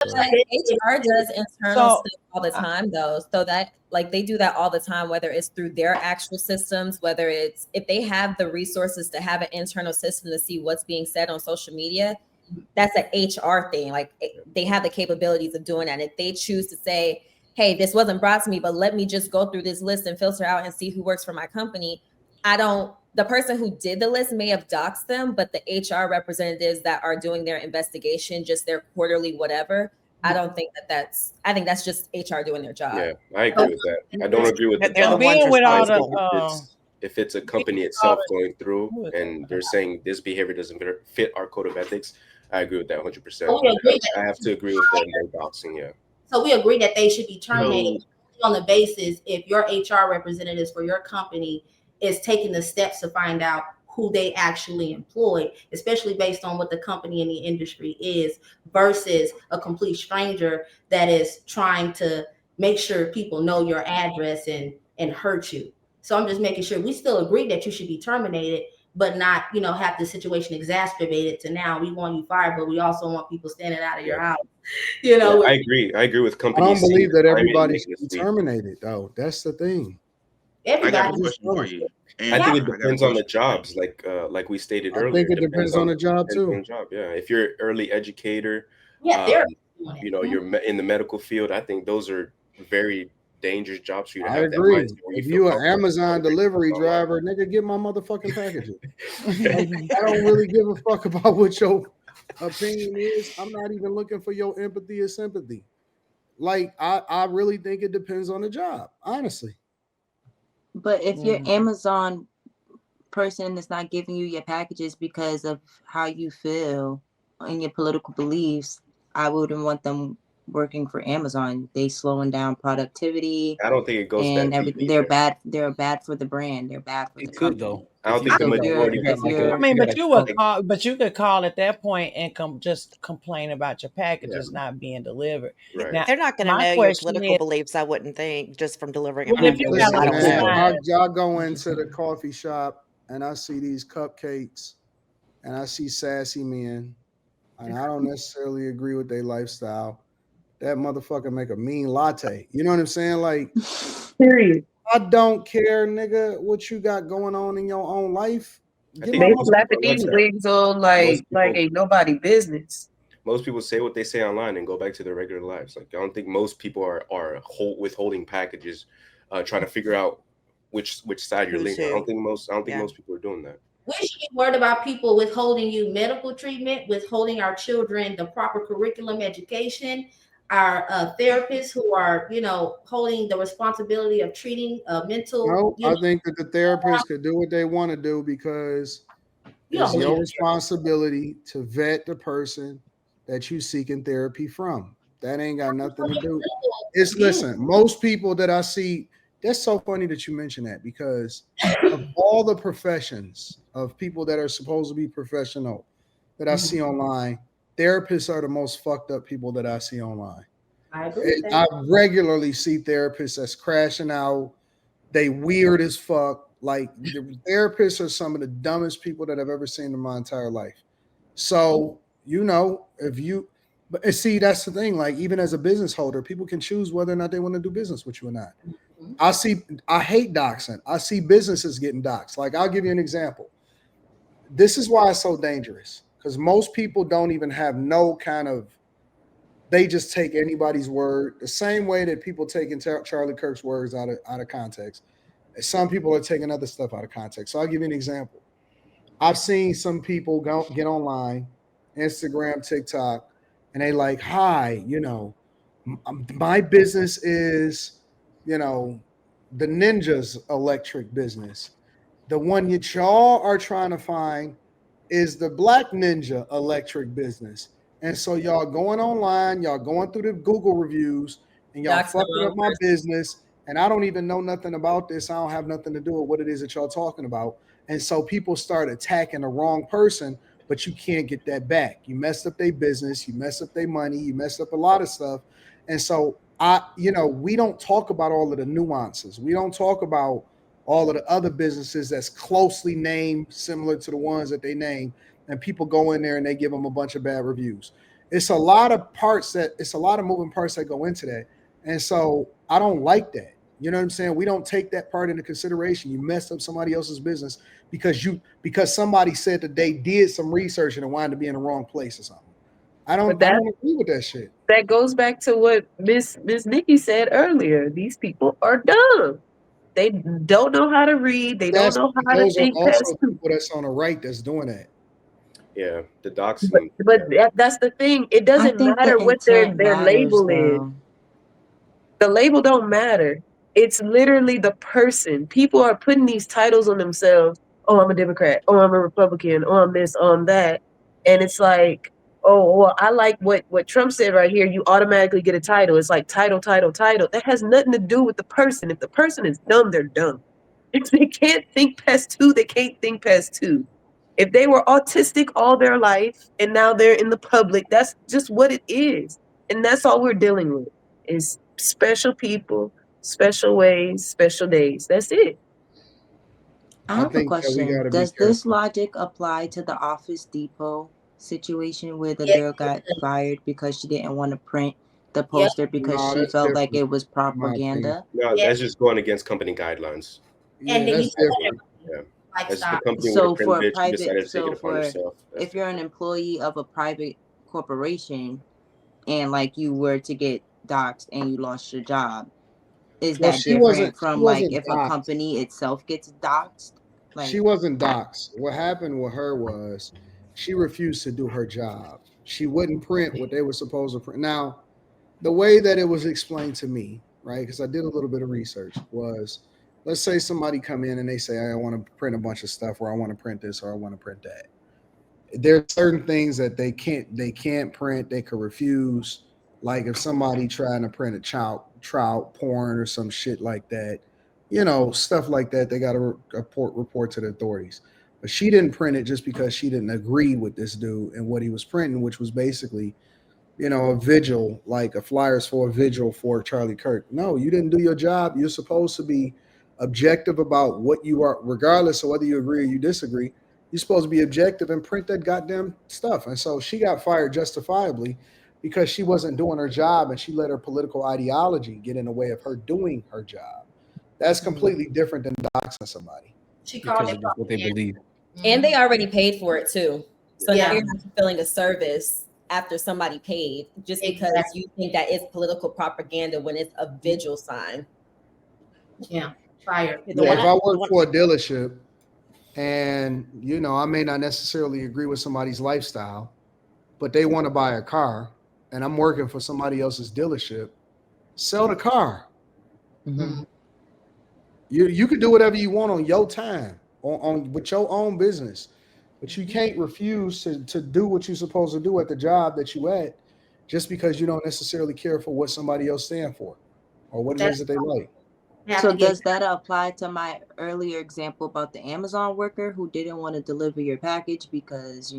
But HR does internal So stuff all the time, though. So that, like, they do that all the time, whether it's through their actual systems, whether it's if they have the resources to have an internal system to see what's being said on social media, that's an HR thing. Like, they have the capabilities of doing that. If they choose to say, hey, this wasn't brought to me, but let me just go through this list and filter out and see who works for my company. The person who did the list may have doxed them, but the HR representatives that are doing their investigation, just their quarterly whatever, I don't think I think that's just HR doing their job. Yeah, I agree with that. I don't agree with the They're the doc. ones being with all responsible. If it's a company being itself all going through the and they're saying this behavior doesn't fit our code of ethics, I agree with that 100%. So we agree I have to agree with the no doxing. Yeah. So we agree that they should be terminated on the basis if your HR representatives for your company is taking the steps to find out who they actually employ, especially based on what the company and the industry is, versus a complete stranger that is trying to make sure people know your address and hurt you. So I'm just making sure we still agree that you should be terminated, but not, have the situation exacerbated to now we want you fired, but we also want people standing out of your house. I agree. I agree with I companies. don't believe that everybody making should be this leap. terminated, though. That's the thing. I got a Everybody. question for you. I think it got a depends on the question. jobs, like we stated I earlier. think it depends on the job depends on too. the job. Yeah, if you're an early educator, Yeah, they're you're in the medical field. I think those are very dangerous jobs for you to I have. That agree. mindset where If feel you an comfortable Amazon delivering delivery stuff online. driver, nigga, get my motherfucking packages. Like, I don't really give a fuck about what your opinion is. I'm not even looking for your empathy or sympathy. Like, I really think it depends on the job, honestly. But if your Amazon person is not giving you your packages because of how you feel and your political beliefs, I wouldn't want them working for Amazon. They slowing down productivity I don't think it goes and that deep everything. They're either. bad. They're bad for the brand. They're bad for the It could company. though. I don't If you think the So could, though, majority you of got if like people. I you're mean, you but got you would call, but you could call at that point and just complain about your packages not being delivered. Right. Now, They're not going to my know your question political is, beliefs, I wouldn't think, just from delivering a well, if you package. got I like Listen, don't a man, know. sign, y'all go into the coffee shop and I see these cupcakes and I see sassy men, and I don't necessarily agree with their lifestyle. That motherfucker make a mean latte. You know what I'm saying? Like, Period. I don't care, nigga, what you got going on in your own life. I Get think my They most slapping people are like these motherfucking. that. wigs on Most like people, ain't nobody business. most people say what they say online and go back to their regular lives. Like I don't think most people are withholding packages, trying to figure out which side you're Who's leaning. who? I don't think Yeah. most people are doing that. We should be worried about people withholding you medical treatment, withholding our children the proper curriculum education, our therapists who are, holding the responsibility of treating mental, No, I think that the therapist could do what they want to do because you don't it's believe your it. responsibility to vet the person that you seeking therapy from. That ain't got nothing to do. It's listen, most people that I see, that's so funny that you mention that because of all the professions of people that are supposed to be professional that I see online, therapists are the most fucked up people that I see online. I agree with I that. regularly see therapists that's crashing out. They weird as fuck. Like the therapists are some of the dumbest people that I've ever seen in my entire life. So, if you but see, that's the thing. Like, even as a business holder, people can choose whether or not they want to do business with you or not. I hate doxing. I see businesses getting doxed. Like, I'll give you an example. This is why it's so dangerous. Because most people don't even have no kind of they just take anybody's word the same way that people taking Charlie Kirk's words out of context. Some people are taking other stuff out of context. So I'll give you an example. I've seen some people get online, Instagram, TikTok, and they like, hi, my business is, you know, the Ninja's electric business. The one that y'all are trying to find is the Black Ninja electric business. And so y'all going online, y'all going through the Google reviews, and y'all Dox the fucking wrong up my person. business. And I don't even know nothing about this. I don't have nothing to do with what it is that y'all talking about. And so people start attacking the wrong person, but you can't get that back. You messed up their business, you messed up their money, you messed up a lot of stuff. And so we don't talk about all of the nuances. We don't talk about all of the other businesses that's closely named similar to the ones that they name, and people go in there and they give them a bunch of bad reviews. it's a lot of moving parts that go into that. And so I don't like that. You know what I'm saying? We don't take that part into consideration. You messed up somebody else's business because somebody said that they did some research and it wanted to be in the wrong place or something. I don't agree with that shit. That goes back to what Miss Nikki said earlier. These people are dumb. They don't know how to read. They don't know how to Those are think also past two. people that's on the right that's doing that. Yeah, the doxing. But that's the thing. It I doesn't think matter the what their intent matters, label is. though. The label don't matter. It's literally the person. People are putting these titles on themselves. Oh, I'm a Democrat. Oh, I'm a Republican. Oh, I'm this, oh, I'm that. And it's like, oh, well, I like what Trump said right here. You automatically get a title. It's like title. That has nothing to do with the person. If the person is dumb, they're dumb. If they can't think past two, they can't think past two. If they were autistic all their life and now they're in the public, that's just what it is. And that's all we're dealing with is special people, special ways, special days. That's it. I have a think that we question. gotta be Does this careful. logic apply to the Office Depot situation where the Yes, girl got fired because she didn't want to print the poster because No, she that's felt like different, it was in my opinion. propaganda? No, Yeah. that's just going against company guidelines. Yeah, And then that's you know different. Yeah. like As the stop. company would So have for printed it, she private, decided to take it so upon for herself. That's if you're an employee of a private corporation and like you were to get doxxed and you lost your job, is Well, that she wasn't different from she like wasn't if a doxxed. company itself gets doxxed? She Like, wasn't doxxed. What happened with her was she refused to do her job. She wouldn't print what they were supposed to print. Now, the way that it was explained to me, right? Because I did a little bit of research, was let's say somebody come in and they say, I want to print a bunch of stuff, or I want to print this, or I want to print that. There are certain things that they can't print, they could refuse. Like if somebody trying to print a trout porn or some shit like that, stuff like that, they got to report to the authorities. But she didn't print it just because she didn't agree with this dude and what he was printing, which was basically a vigil, like a flyers for a vigil for Charlie Kirk. No, you didn't do your job. You're supposed to be objective about what you are, regardless of whether you agree or you disagree. You're supposed to be objective and print that goddamn stuff. And so she got fired justifiably because she wasn't doing her job and she let her political ideology get in the way of her doing her job. That's completely different than doxing somebody. She called because it of just what they believe. And they already paid for it too. So Yeah. now you're not fulfilling a service after somebody paid just because Exactly. you think that it's political propaganda when it's a vigil sign. Yeah, fired. Yeah, if I work for a dealership and I may not necessarily agree with somebody's lifestyle, but they want to buy a car and I'm working for somebody else's dealership, sell the car. Mhm. You could do whatever you want on your time, on with your own business, but you can't refuse to do what you're supposed to do at the job that you at just because you don't necessarily care for what somebody else stands for or what it is that they like. So does that apply to my earlier example about the Amazon worker who didn't want to deliver your package because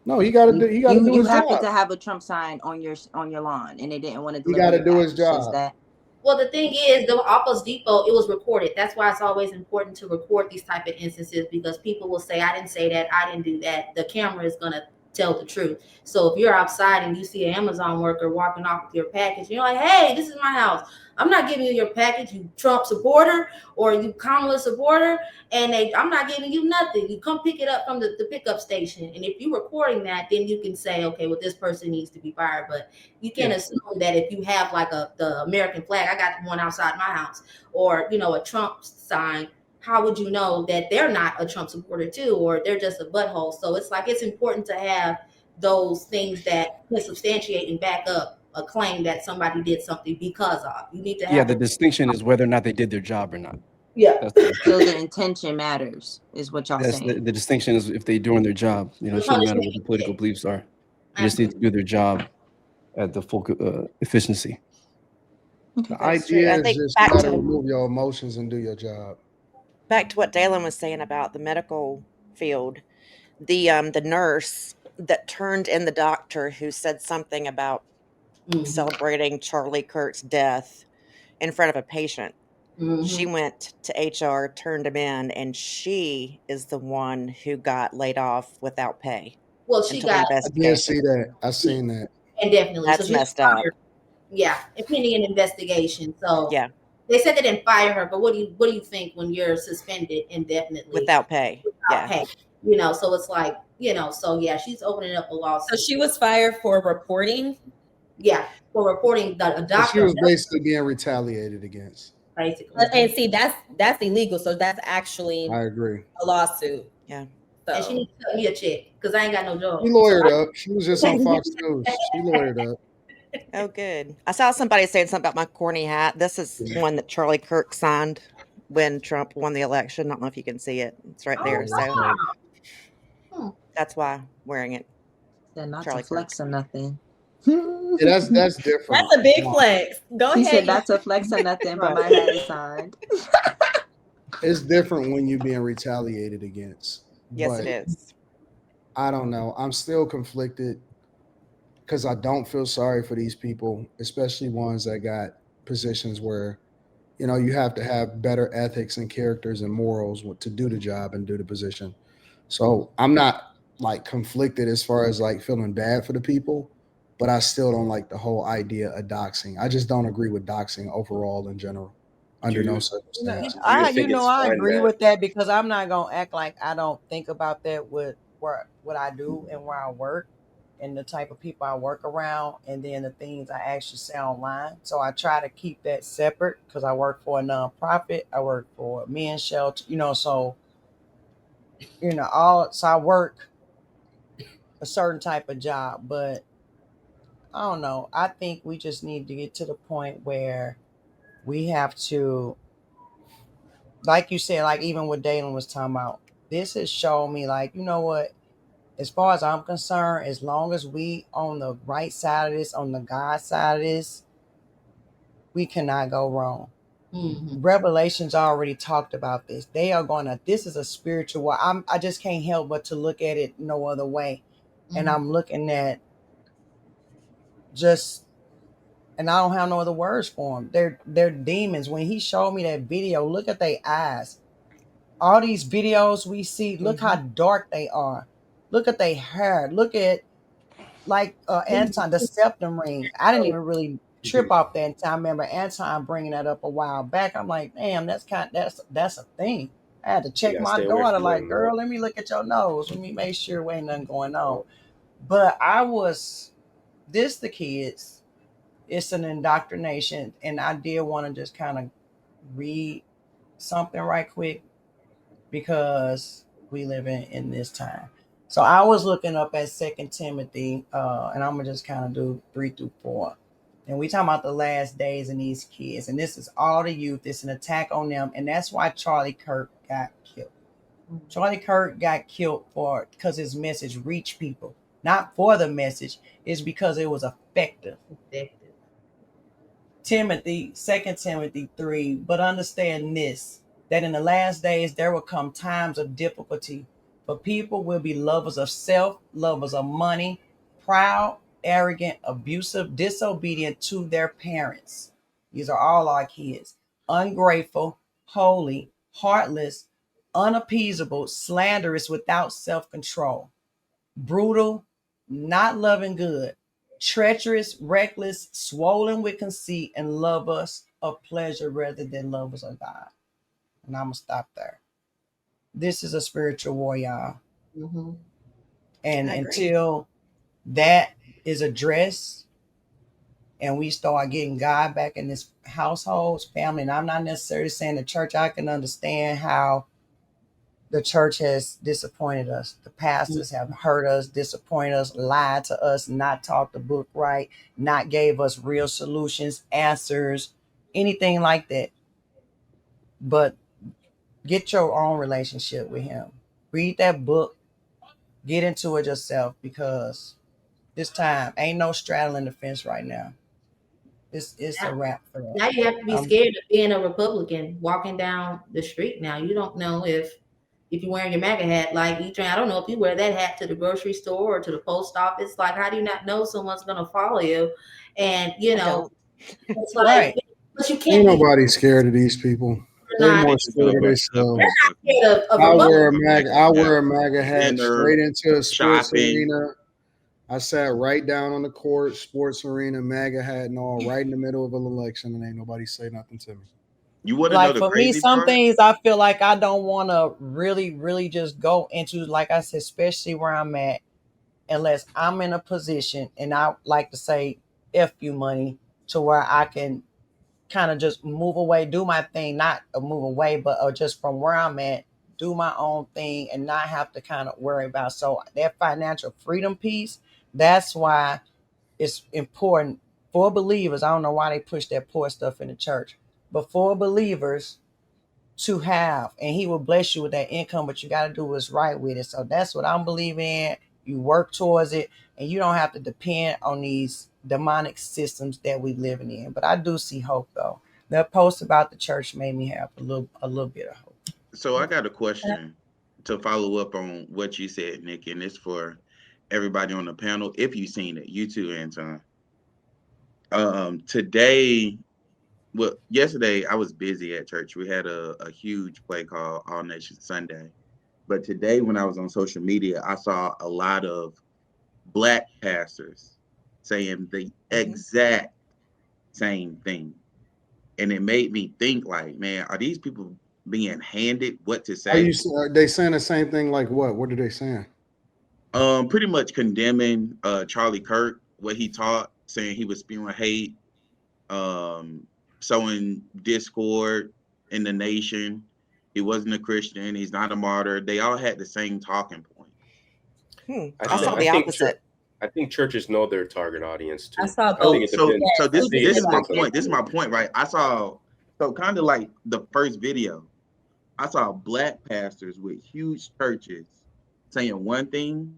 No, he got to do. He got to do you his happen job. to have a Trump sign on your lawn and they didn't want to He deliver got to your do his package. Does job. that? Well, the thing is, the Office Depot, it was recorded. That's why it's always important to record these type of instances because people will say, I didn't say that, I didn't do that. The camera is going to tell the truth. So if you're outside and you see an Amazon worker walking off with your package, you're like, hey, this is my house. I'm not giving you your package, you Trump supporter or you Kamala supporter, and I'm not giving you nothing. You come pick it up from the pickup station. And if you're recording that, then you can say, okay, well, this person needs to be fired. But you can't assume that if you have like the American flag, I got one outside my house, or a Trump sign, how would you know that they're not a Trump supporter too, or they're just a butthole? So it's like it's important to have those things that can substantiate and back up a claim that somebody did something because of. You need to have The distinction is whether or not they did their job or not. Yeah. So the intention matters, is what y'all That's saying. the distinction is if they're doing their job. It shouldn't matter what the political beliefs are. They just need to do their job at the full efficiency. The idea I is think just back you got to to- remove your emotions and do your job. Back to what Dalen was saying about the medical field, the nurse that turned in the doctor who said something about celebrating Charlie Kirk's death in front of a patient. She went to HR, turned him in, and she is the one who got laid off without pay. Well, she got. I did see that. I seen that. indefinitely. That's So she's messed up. fired. Yeah, and pending an investigation. So Yeah, they said they didn't fire her, but what do you think when you're suspended indefinitely without pay. without Yeah. pay? So it's like, so yeah, she's opening up a So lawsuit. she was fired for reporting. Yeah, for reporting a So doctor. she was basically being retaliated against. Basically. And see, that's illegal. So that's actually I agree. a lawsuit. Yeah. So And she needs to cut me a check because I ain't got no job. She lawyered up. She was just on Fox News. She lawyered up. Oh, good. I saw somebody saying something about my corny hat. This is one that Charlie Kirk signed when Trump won the election. I don't know if you can see it. It's right there. Wow. So that's why I'm wearing it. They're not Charlie to flex or nothing. Yeah, that's different. that's a big flex. Go He ahead. said not to flex or nothing, but my hat is signed. It's different when you're being retaliated against. Yes, But it is. I don't know. I'm still conflicted because I don't feel sorry for these people, especially ones that got positions where, you have to have better ethics and characters and morals to do the job and do the position. So I'm not like conflicted as far as like feeling bad for the people, but I still don't like the whole idea of doxing. I just don't agree with doxing overall in general, under no circumstances. I think it's fine agree that- with that because I'm not gonna act like I don't think about that with what I do and where I work and the type of people I work around and then the things I actually say online. So I try to keep that separate because I work for a nonprofit. I work for a men's shelter, so so I work a certain type of job, but I don't know. I think we just need to get to the point where we have to, like you said, like even what Dalen was talking about, this has shown me like, you know what, as far as I'm concerned, as long as we on the right side of this, on the God side of this, we cannot go wrong. Mm-hmm. Revelation's already talked about this. They are this is a spiritual war. I just can't help but to look at it no other way. Mm-hmm. And I'm looking at and I don't have no other words for them. They're demons. When he showed me that video, look at their eyes. All these videos we see, look how dark they are. Look at their hair. Look at Anton, the septum ring. I didn't even really trip off that until I remember Anton bringing that up a while back. I'm like, damn, that's a thing. I had to check gotta my stay away daughter, from like, them, girl, though. let me look at your nose. Let me make sure there ain't nothing going on. But the kids, it's an indoctrination. And I did want to just kind of read something right quick because we live in this time. So I was looking up at 2 Timothy, and I'm gonna just kind of do 3-4. And we talking about the last days and these kids, and this is all the youth. It's an attack on them, and that's why Charlie Kirk got killed. Charlie Kirk got killed because his message reached people, not for the message. It's because it was effective. Timothy, 2 Timothy 3, but understand this, that in the last days there will come times of difficulty, for people will be lovers of self, lovers of money, proud, arrogant, abusive, disobedient to their parents. These are all our kids. Ungrateful, holy, heartless, unappeasable, slanderous, without self-control, brutal, not loving good, treacherous, reckless, swollen with conceit, and lovers of pleasure rather than lovers of God. And I'm going to stop there. This is a spiritual war, y'all. Mm-hmm. And until that is addressed and we start getting God back in this household, family, and I'm not necessarily saying the church, I can understand how the church has disappointed us. The pastors have hurt us, disappointed us, lied to us, not taught the book right, not gave us real solutions, answers, anything like that. But get your own relationship with him. Read that book. Get into it yourself because this time ain't no straddling the fence right now. It's a wrap for us. Now you have to be scared of being a Republican walking down the street. Now you don't know if you're wearing your MAGA hat, like I don't know if you wear that hat to the grocery store or to the post office. Like, how do you not know someone's going to follow you? And it's like, right. But you can't. Ain't nobody scared of these people. They're more scared of themselves. Of I'll wear a MAGA hat Dinner, straight into a sports shopping. arena. I sat right down on the court, sports arena, MAGA hat and all, right in the middle of an election, and ain't nobody say nothing to me. You want to know Like the for me, crazy some part? things I feel like I don't want to really just go into, like I said, especially where I'm at, unless I'm in a position, and I like to say F you money, to where I can kind of just move away, do my thing, not move away, but just from where I'm at, do my own thing and not have to kind of worry about. So that financial freedom piece, that's why it's important for believers. I don't know why they push that poor stuff in the church, but for believers to have, and he will bless you with that income, but you got to do what's right with it. So that's what I'm believing in. You work towards it, and you don't have to depend on these demonic systems that we living in. But I do see hope, though. That post about the church made me have a little bit of hope. So I got a question to follow up on what you said, Nick, and it's for everybody on the panel. If you've seen it, you too, Anton. Today, well, yesterday I was busy at church. We had a huge play called All Nations Sunday. But today, when I was on social media, I saw a lot of Black pastors saying the exact same thing. And it made me think, like, man, are these people being handed what to say? Are they saying the same thing? Like what? What are they saying? Pretty much condemning Charlie Kirk, what he taught, saying he was spewing hate, sowing discord in the nation. He wasn't a Christian. He's not a martyr. They all had the same talking point. I saw the opposite. I think churches know their target audience too. I saw both. So this is my point. This is my point, right? I saw, so kind of like the first video, I saw Black pastors with huge churches saying one thing.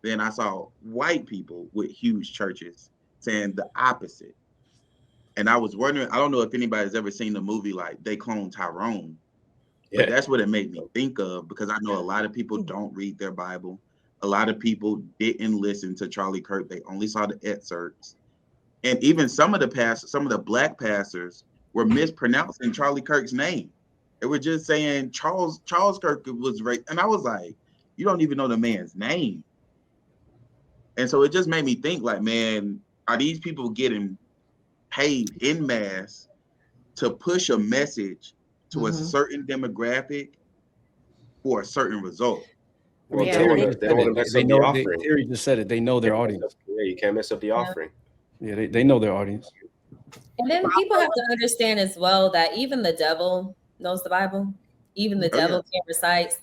Then I saw white people with huge churches saying the opposite. And I was wondering, I don't know if anybody's ever seen the movie like They Clone Tyrone, but that's what it made me think of, because I know a lot of people don't read their Bible. A lot of people didn't listen to Charlie Kirk. They only saw the excerpts. And even some of the pastors, some of the Black pastors were mispronouncing Charlie Kirk's name. They were just saying Charles Kirk was right. And I was like, you don't even know the man's name. And so it just made me think, like, man, are these people getting paid in mass to push a message to a certain demographic for a certain result? Well, Terry just said it. They know their audience. Yeah, you can't mess up the offering. Yeah, they know their audience. And then people have to understand as well that even the devil knows the Bible. Even the devil can recite,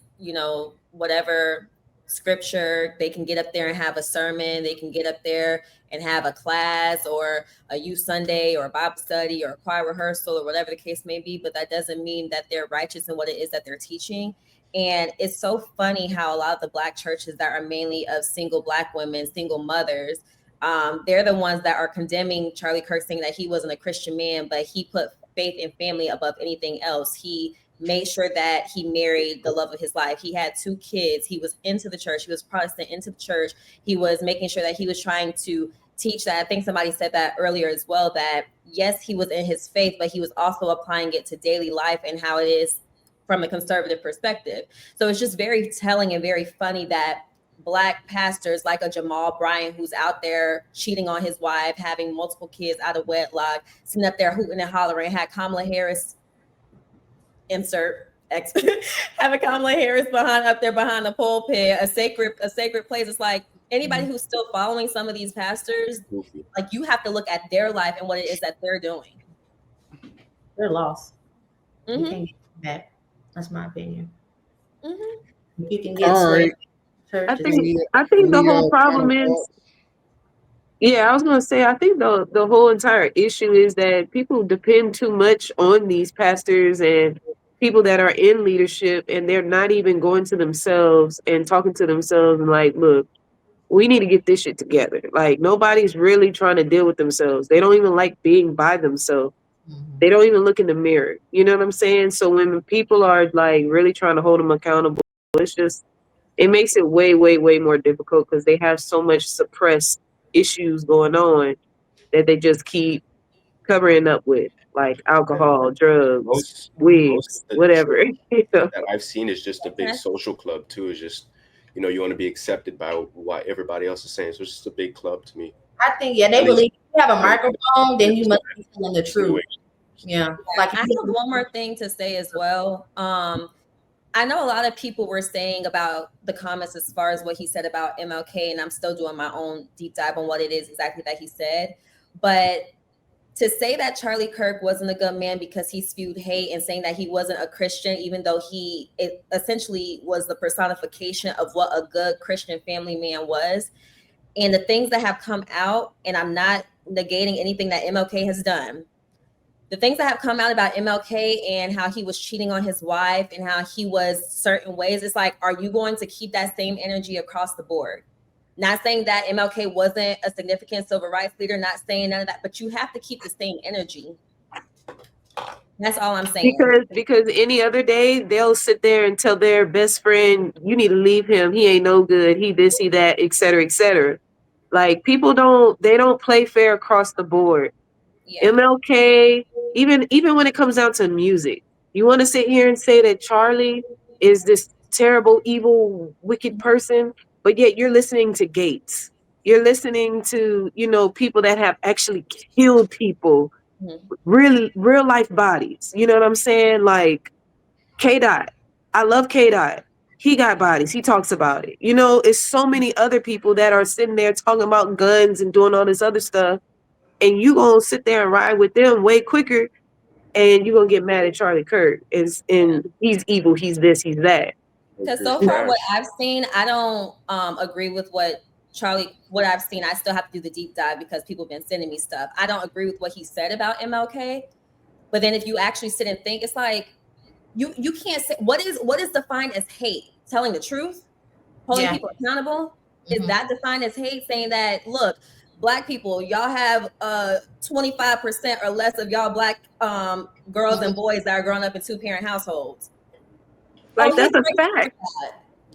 whatever scripture. They can get up there and have a sermon. They can get up there and have a class or a youth Sunday or a Bible study or a choir rehearsal or whatever the case may be. But that doesn't mean that they're righteous in what it is that they're teaching. And it's so funny how a lot of the Black churches that are mainly of single Black women, single mothers, they're the ones that are condemning Charlie Kirk, saying that he wasn't a Christian man, but he put faith and family above anything else. He made sure that he married the love of his life. He had 2 kids. He was into the church. He was Protestant into the church. He was making sure that he was trying to teach that. I think somebody said that earlier as well, that yes, he was in his faith, but he was also applying it to daily life and how it is from a conservative perspective. So it's just very telling and very funny that Black pastors like a Jamal Bryant, who's out there cheating on his wife, having multiple kids out of wedlock, sitting up there hooting and hollering, had Kamala Harris having Kamala Harris up there behind the pulpit, a sacred place. It's like anybody who's still following some of these pastors, like you have to look at their life and what it is that they're doing. They're lost. You can't get that. That's my opinion. You can get I think the whole problem is, I was going to say, I think the whole entire issue is that people depend too much on these pastors and people that are in leadership, and they're not even going to themselves and talking to themselves and like, look, we need to get this shit together. Like, nobody's really trying to deal with themselves. They don't even like being by themselves. They don't even look in the mirror. You know what I'm saying? So when people are like really trying to hold them accountable, it makes it way, way, way more difficult because they have so much suppressed issues going on that they just keep covering up with, like alcohol, drugs, wigs, whatever. That I've seen is just a big social club too. Is just you know, you want to be accepted by what everybody else is saying. So it's just a big club to me. I think, yeah, they At least- believe if you have a microphone, then you must be telling the truth. Yeah. Like I have one more thing to say as well. I know a lot of people were saying about the comments as far as what he said about MLK, and I'm still doing my own deep dive on what it is exactly that he said. But to say that Charlie Kirk wasn't a good man because he spewed hate and saying that he wasn't a Christian, even though it essentially was the personification of what a good Christian family man was. And the things that have come out, and I'm not negating anything that MLK has done, the things that have come out about MLK and how he was cheating on his wife and how he was certain ways, it's like, are you going to keep that same energy across the board? Not saying that MLK wasn't a significant civil rights leader, not saying none of that, but you have to keep the same energy. That's all I'm saying. Because any other day they'll sit there and tell their best friend, you need to leave him. He ain't no good. He this, he that, et cetera, et cetera. Like people don't play fair across the board. Yeah. MLK, even when it comes down to music, you want to sit here and say that Charlie is this terrible, evil, wicked person, but yet you're listening to Gates. You're listening to, people that have actually killed people, real life bodies. You know what I'm saying? Like K Dot. I love K Dot. He got bodies. He talks about it. It's so many other people that are sitting there talking about guns and doing all this other stuff. And you gonna sit there and ride with them way quicker, and you're gonna get mad at Charlie Kirk. And he's evil, he's this, he's that. Because so far what I've seen, I don't agree with what I've seen. I still have to do the deep dive because people have been sending me stuff. I don't agree with what he said about MLK. But then if you actually sit and think, it's like you can't say what is defined as hate? Telling the truth? Holding people accountable? Is that defined as hate? Saying that, look, Black people, y'all have 25% or less of y'all Black girls and boys that are growing up in 2-parent households. Like that's a fact.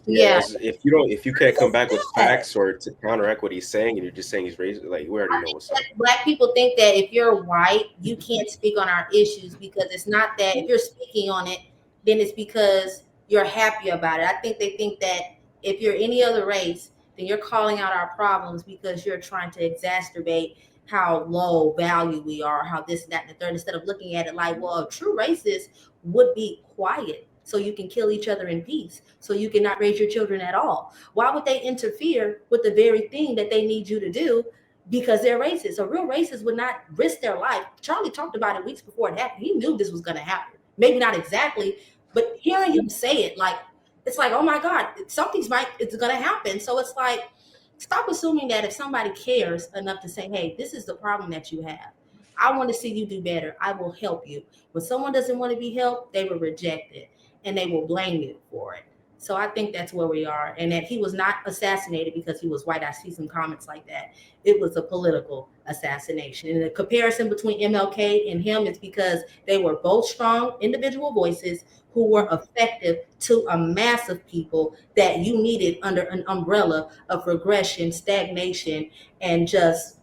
Yeah. If you can't come back with facts or to counteract what he's saying, and you're just saying he's racist, like we already know what's up. Black people think that if you're white, you can't speak on our issues because it's not that if you're speaking on it, then it's because you're happy about it. I think they think that if you're any other race, then you're calling out our problems because you're trying to exacerbate how low value we are, how this, that, and the third, instead of looking at it like, well, a true racist would be quiet so you can kill each other in peace, so you cannot raise your children at all. Why would they interfere with the very thing that they need you to do because they're racist? A real racist would not risk their life. Charlie talked about it weeks before it happened. He knew this was going to happen. Maybe not exactly, but hearing him say it, like, it's like, oh my God, it's going to happen. So it's like, stop assuming that if somebody cares enough to say, hey, this is the problem that you have, I want to see you do better, I will help you. When someone doesn't want to be helped, they will reject it and they will blame you for it. So I think that's where we are, and that he was not assassinated because he was white. I see some comments like that. It was a political assassination. And the comparison between MLK and him is because they were both strong individual voices who were effective to a mass of people that you needed under an umbrella of regression, stagnation, and just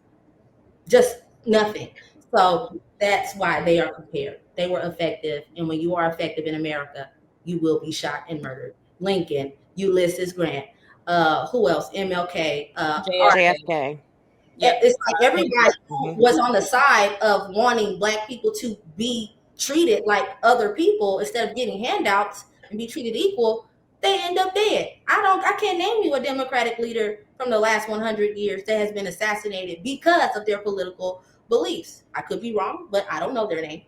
nothing. So that's why they are compared. They were effective, and when you are effective in America, you will be shot and murdered. Lincoln, Ulysses Grant, who else? MLK, JFK. It's like everybody was on the side of wanting Black people to be treated like other people instead of getting handouts and be treated equal. They end up dead. I can't name you a Democratic leader from the last 100 years that has been assassinated because of their political beliefs. I could be wrong, but I don't know their name.